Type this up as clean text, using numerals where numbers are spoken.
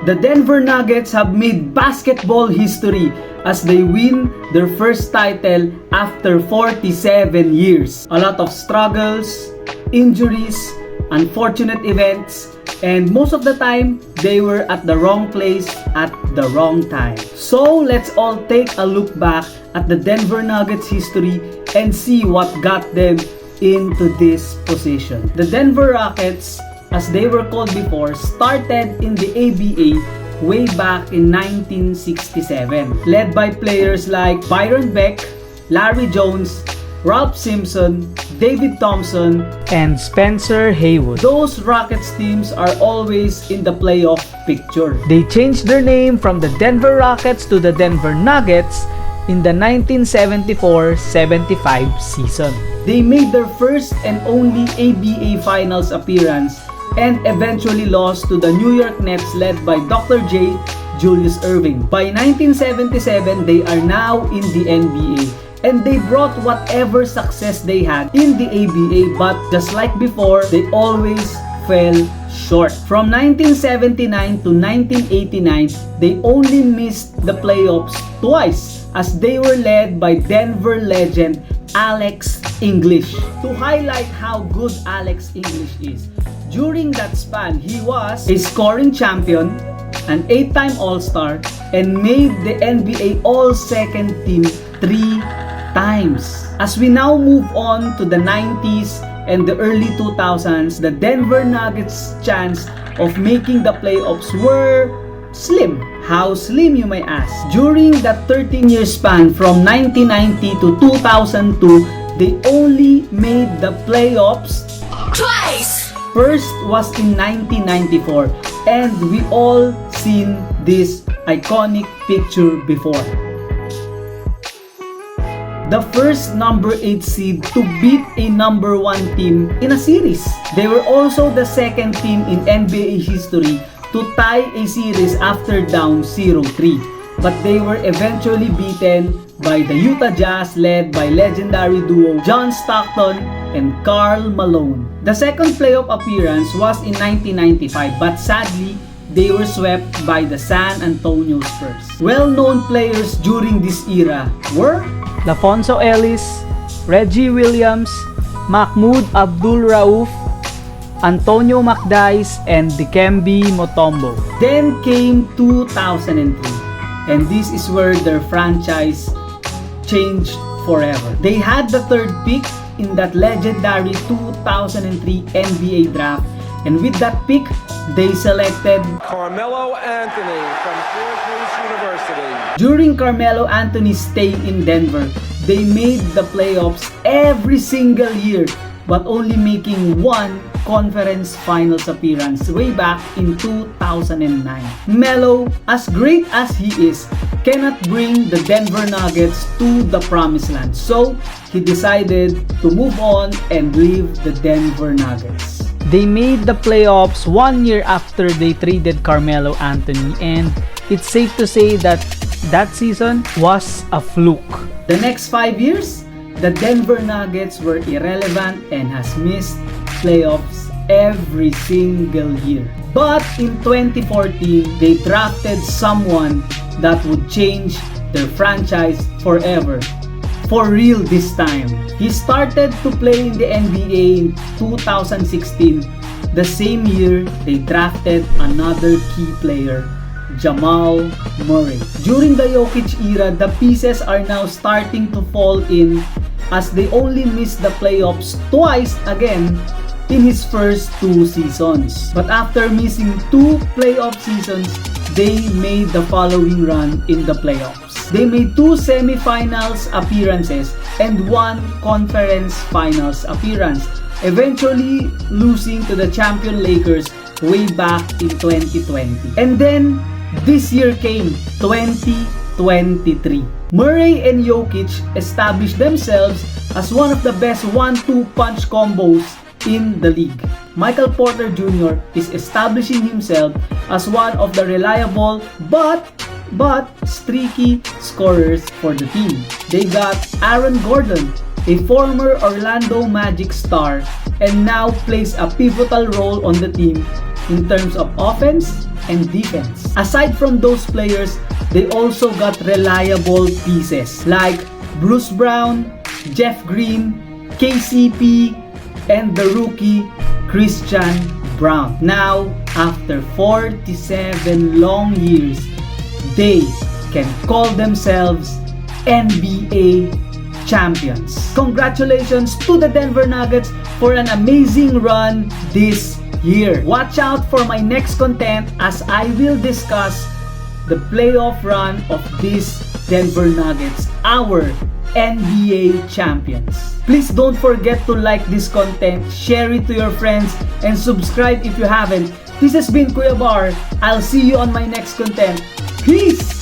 The Denver Nuggets have made basketball history as they win their first title after 47 years. A lot of struggles, injuries, unfortunate events, and most of the time, they were at the wrong place at the wrong time. So, let's all take a look back at the Denver Nuggets history and see what got them into this position. The Denver Rockets, as they were called before, started in the ABA way back in 1967, led by players like Byron Beck, Larry Jones, Ralph Simpson, David Thompson, and Spencer Haywood. Those Rockets teams are always in the playoff picture. They changed their name from the Denver Rockets to the Denver Nuggets in the 1974-75 season. They made their first and only ABA Finals appearance and eventually lost to the New York Nets led by Dr. J. Julius Erving. By 1977, they are now in the NBA. And they brought whatever success they had in the ABA, but just like before, they always fell short. From 1979 to 1989, they only missed the playoffs twice as they were led by Denver legend Alex English. To highlight how good Alex English is, during that span, he was a scoring champion, an 8-time All-Star, and made the NBA All-Second Team 3 times. As we now move on to the 90s and the early 2000s, the Denver Nuggets' chance of making the playoffs were slim. How slim, you may ask? During that 13-year span from 1990 to 2002, they only made the playoffs twice. First was in 1994, and we all seen this iconic picture before. The first number 8 seed to beat a number 1 team in a series. They were also the second team in NBA history to tie a series after down 0-3. But they were eventually beaten by the Utah Jazz led by legendary duo John Stockton and Karl Malone. The second playoff appearance was in 1995, but sadly, they were swept by the San Antonio Spurs. Well-known players during this era were LaFonso Ellis, Reggie Williams, Mahmoud Abdul-Rauf, Antonio McDyess, and Dikembe Mutombo. Then came 2003, and this is where their franchise changed forever. They had the third pick in that legendary 2003 NBA draft, and with that pick, they selected Carmelo Anthony from Syracuse University. During Carmelo Anthony's stay in Denver, they made the playoffs every single year, but only making one conference finals appearance way back in 2009. Melo, as great as he is, cannot bring the Denver Nuggets to the promised land, so he decided to move on and leave the Denver Nuggets. They made the playoffs 1 year after they traded Carmelo Anthony, and it's safe to say that that season was a fluke. The next 5 years, the Denver Nuggets were irrelevant and has missed playoffs every single year. But in 2014, they drafted someone that would change their franchise forever. For real this time. He started to play in the NBA in 2016, the same year they drafted another key player, Jamal Murray. During the Jokic era, the pieces are now starting to fall in as they only missed the playoffs twice again in his first 2 seasons. But after missing 2 playoff seasons, they made the following run in the playoffs. They made 2 semifinals appearances and 1 conference finals appearance, eventually losing to the champion Lakers way back in 2020. And then, this year came, 2023. Murray and Jokic established themselves as one of the best 1-2 punch combos in the league. Michael Porter Jr. is establishing himself as one of the reliable but streaky scorers for the team. They got Aaron Gordon, a former Orlando Magic star, and now plays a pivotal role on the team in terms of offense, and defense. Aside from those players, they also got reliable pieces like Bruce Brown, Jeff Green, KCP, and the rookie Christian Brown. Now, after 47 long years, they can call themselves NBA champions. Congratulations to the Denver Nuggets for an amazing run this year. Watch out for my next content as I will discuss the playoff run of these Denver Nuggets, our NBA champions. Please don't forget to like this content, share it to your friends, and subscribe if you haven't. This has been Kuya Bar. I'll see you on my next content. Peace!